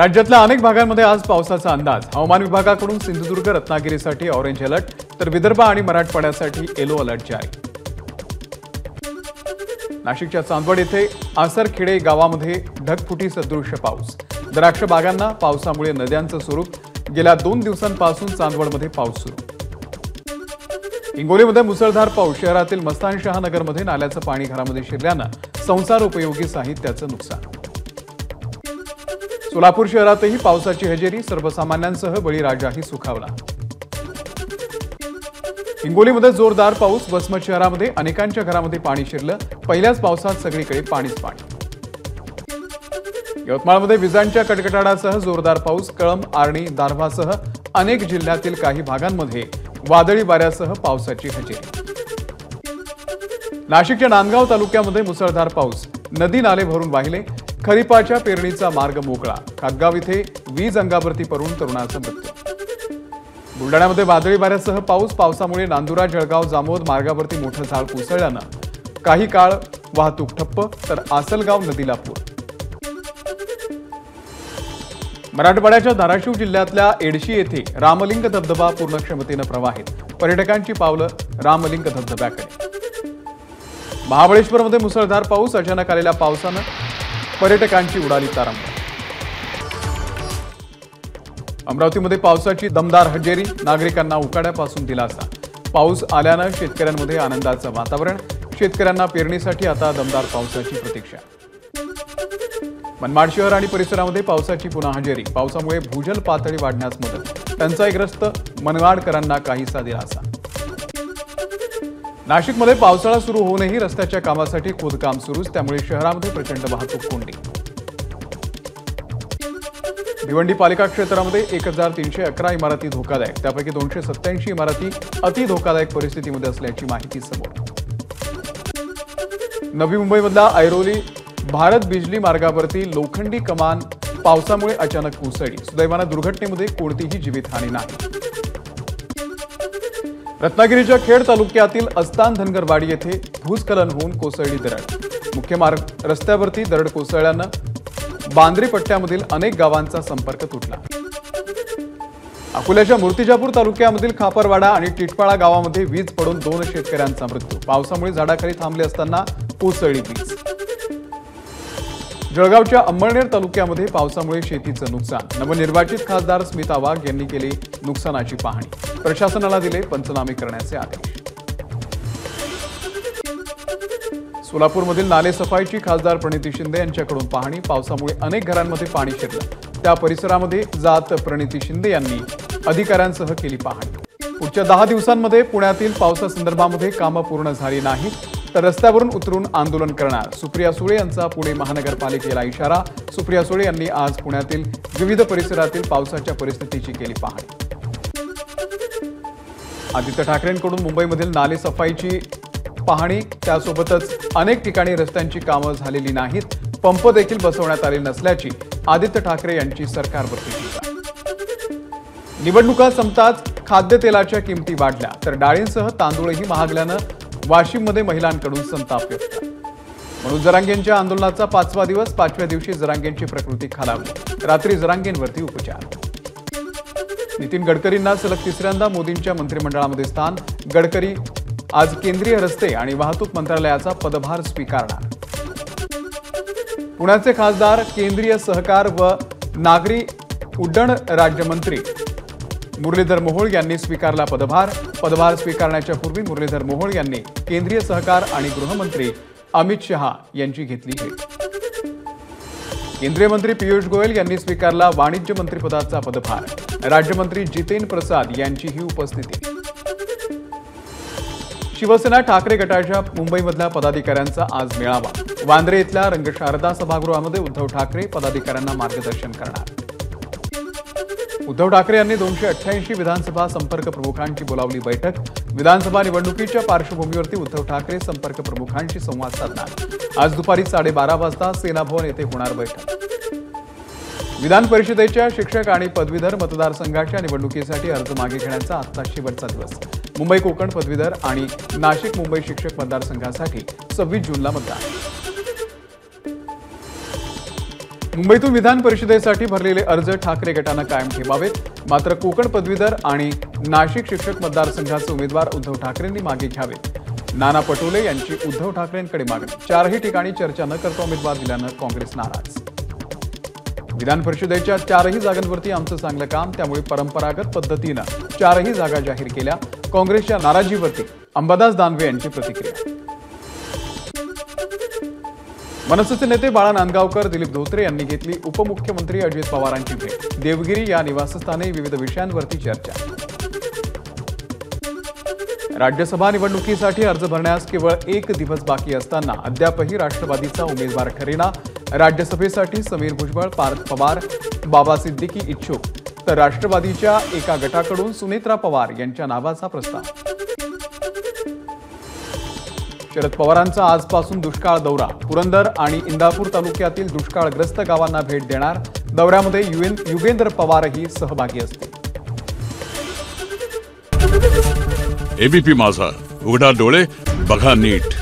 राज्यातल्या अनेक भागांमध्ये आज पावसाचा अंदाज। हवामान विभागाकडून सिंधुदुर्ग रत्नागिरीसाठी ऑरेंज अलर्ट तर विदर्भ आणि मराठवाड्यासाठी येलो अलर्ट जारी। नाशिकच्या चांदवड येथे आसरखेडे गावामध्ये ढगफुटी सदृश्य पाऊस। द्राक्ष बागांना पावसामुळे नद्यांचं स्वरूप। गेल्या 2 दिवसांपासून चांदवडमध्ये पाऊस सुरू। हिंगोलीमध्ये मुसळधार पाऊस। शहरातील मस्तानशहा नगरमध्ये नाल्याचं पाणी घरामध्ये शिरल्यानं संसार उपयोगी साहित्याचं नुकसान। सोलापूर शहरातही पावसाची हजेरी। सर्वसामान्यांसह बळीराजाही सुखावला। हिंगोलीमध्ये जोरदार पाऊस। वसमत शहरामध्ये अनेकांच्या घरामध्ये पाणी शिरलं। पहिल्याच पावसात सगळीकडे पाणीच पाणी। यवतमाळमध्ये विजांच्या कडकडाटासह जोरदार पाऊस। कळंब, आर्णी, दारव्हासह अनेक जिल्ह्यातील काही भागांमध्ये वादळी वाऱ्यासह पावसाची हजेरी। नाशिकच्या नांदगाव तालुक्यामध्ये मुसळधार पाऊस। नदी नाले भरून वाहिले। खरीपाच्या पेरणीचा मार्ग मोकळा। खातगाव इथे वीज अंगावरती पडून तरुणाचा मृत्यू। बुलढाण्यामध्ये वादळी वाऱ्यासह पाऊस। पावसामुळे नांदुरा, जळगाव, जामोद मार्गावरती मोठं झाड कोसळल्यानं काही काळ वाहतूक ठप्प तर आसलगाव नदीला पूर। मराठवाड्याच्या धाराशिव जिल्ह्यातल्या एडशी येथे रामलिंग धबधबा पूर्ण क्षमतेनं प्रवाहित। पर्यटकांची पावलं रामलिंग धबधब्याकडे। महाबळेश्वरमध्ये मुसळधार पाऊस। अचानक आलेल्या पावसानं पर्यटकांची उडाली तारांबळ। अमरावतीमध्ये पावसाची दमदार हजेरी। नागरिकांना उकाड्यापासून दिलासा। पाऊस आल्यानं शेतकऱ्यांमध्ये आनंदाचं वातावरण। शेतकऱ्यांना पेरणीसाठी आता दमदार पावसाची प्रतीक्षा। मनमाड शहर आणि परिसरामध्ये पावसाची पुन्हा हजेरी। पावसामुळे भूजल पातळी वाढण्यास मदत। टंचाईग्रस्त मनमाडकरांना काहीसा दिलासा। नाशिकमध्ये पावसाळा सुरू होऊनही रस्त्याच्या कामासाठी खोदकाम सुरूच। त्यामुळे शहरामध्ये प्रचंड वाहतूक कोंडी। भिवंडी पालिका क्षेत्रामध्ये 1311 इमारती धोकादायक। त्यापैकी 287 इमारती अति धोकादायक परिस्थितीमध्ये असल्याची माहिती समोर। नवी मुंबईमधला ऐरोली भारत बिजली मार्गावरती लोखंडी कमान पावसामुळे अचानक कोसळली। सुदैवानं दुर्घटनेमध्ये कोणतीही जीवितहानी नाही। रत्नागिरीच्या खेड तालुक्यातील अस्तान धनगरवाडी येथे भूस्खलन होऊन कोसळली दरड। मुख्य मार्ग रस्त्यावरती दरड कोसळल्यानं बांद्री पट्ट्यामधील अनेक गावांचा संपर्क तुटला। अकोल्याच्या मूर्तिजापूर तालुक्यामधील खापरवाडा आणि टिटपाळा गावामध्ये वीज पडून 2 शेतकऱ्यांचा मृत्यू। पावसामुळे झाडाखाली थांबले असताना कोसळली वीज। जळगावच्या अंमळनेर तालुक्यामध्ये पावसामुळे शेतीचं नुकसान। नवनिर्वाचित खासदार स्मिता वाघ यांनी केली नुकसानाची पाहणी। प्रशासनाला दिले पंचनामे करण्याचे आदेश। सोलापूरमधील नाले सफाईची खासदार प्रणिती शिंदे यांच्याकडून पाहणी। पावसामुळे अनेक घरांमध्ये पाणी शिरलं। त्या परिसरामध्ये जात प्रणिती शिंदे यांनी अधिकाऱ्यांसह केली पाहणी। पुढच्या 10 दिवसांमध्ये पुण्यातील पावसासंदर्भामध्ये कामं पूर्ण झाली नाही तर रस्त्यावरून उतरून आंदोलन करणार। सुप्रिया सुळे यांचा पुणे महानगरपालिकेला इशारा। सुप्रिया सुळे यांनी आज पुण्यातील विविध परिसरातील पावसाच्या परिस्थितीची केली पाहणी। आदित्य ठाकरेंकडून मुंबईमधील नाले सफाईची पाहणी। त्यासोबतच अनेक ठिकाणी रस्त्यांची कामं झालेली नाहीत। पंप देखील बसवण्यात आले नसल्याची आदित्य ठाकरे यांची सरकारवरती टीका। निवडणुका संपताच खाद्यतेलाच्या किमती वाढल्या तर डाळींसह तांदूळही महागल्यानं वाशिममध्ये महिलांकडून संताप व्यक्त। मनोज जरांगेंच्या आंदोलनाचा 5वा दिवस। 5व्या दिवशी जरांगेंची प्रकृती खालावली। रात्री जरांगेंवरती उपचार। नितीन गडकरींना सलग 3ऱ्यांदा मोदींच्या मंत्रिमंडळामध्ये स्थान। गडकरी आज केंद्रीय रस्ते आणि वाहतूक मंत्रालयाचा पदभार स्वीकारणार। पुण्याचे खासदार केंद्रीय सहकार व नागरी उड्डाण राज्यमंत्री मुरलीधर मोहोळ यांनी स्वीकारला पदभार। पदभार स्वीकारण्याच्या पूर्वी मुरलीधर मोहोळ यांनी केंद्रीय सहकार आणि गृहमंत्री अमित शहा यांची घेतली भेट। केंद्रीय मंत्री पियुष गोयल यांनी स्वीकारला वाणिज्य मंत्रिपदाचा पदभार। राज्यमंत्री जितेंद्र प्रसाद यांचीही उपस्थिती। शिवसेना ठाकरे गटाच्या मुंबईमधल्या पदाधिकाऱ्यांचा आज मेळावा। वांद्रे इथल्या रंगशारदा सभागृहामध्ये उद्धव ठाकरे पदाधिकाऱ्यांना मार्गदर्शन करणार। उद्धव ठाकरे यांनी 288 विधानसभा संपर्क प्रमुखांची बोलावली बैठक। विधानसभा निवडणुकीच्या पार्श्वभूमीवरती उद्धव ठाकरे संपर्क प्रमुखांशी संवाद साधणार। आज दुपारी 12:30 वाजता सेना भवन येथे होणार बैठक। विधान परिषदेच्या शिक्षक आणि पदवीधर मतदारसंघाच्या निवडणुकीसाठी अर्ज मागे घेण्याचा आजचा शेवटचा दिवस। मुंबई कोकण पदवीधर आणि नाशिक मुंबई शिक्षक मतदारसंघासाठी 26 जूनला मतदान। मुंबईतून विधान परिषदेसाठी भरलेले अर्ज ठाकरे गटानं कायम ठेवावेत. मात्र कोकण पदवीधर आणि नाशिक शिक्षक मतदारसंघाचे उमेदवार उद्धव ठाकरेंनी मागे घ्यावेत. नाना पटोले यांची उद्धव ठाकरेंकडे मागणी. 4ही ठिकाणी चर्चा न करता उमेदवार दिल्यानं काँग्रेस नाराज. विधान परिषदेच्या 4ही जागांवरती आमचं चांगलं काम, त्यामुळे परंपरागत पद्धतीनं 4ही जागा जाहीर केल्या. काँग्रेसच्या नाराजीवरती अंबादास दानवे यांची प्रतिक्रिया. मनसेचे नेते बाळा नांदगावकर, दिलीप धोत्रे यांनी घेतली उपमुख्यमंत्री अजित पवारांची भेट. देवगिरी या निवासस्थानी विविध विषयांवरती चर्चा. राज्यसभा निवडणुकीसाठी अर्ज भरण्यास केवळ 1 दिवस बाकी असताना अद्यापही राष्ट्रवादीचा उमेदवार ठरेना. राज्यसभेसाठी समीर भुजबळ, पार्थ पवार, बाबा सिद्दीकी इच्छुक, तर राष्ट्रवादीच्या एका गटाकडून सुनेत्रा पवार यांच्या नावाचा प्रस्ताव. शरद पवारांचा आजपासून दुष्काळ दौरा. पुरंदर आणि इंदापूर तालुक्यातील दुष्काळग्रस्त गावांना भेट देणार. दौऱ्यामध्ये युगेंद्र पवारही सहभागी असतील. एबीपी माझा, उघडा डोळे बघा नीट.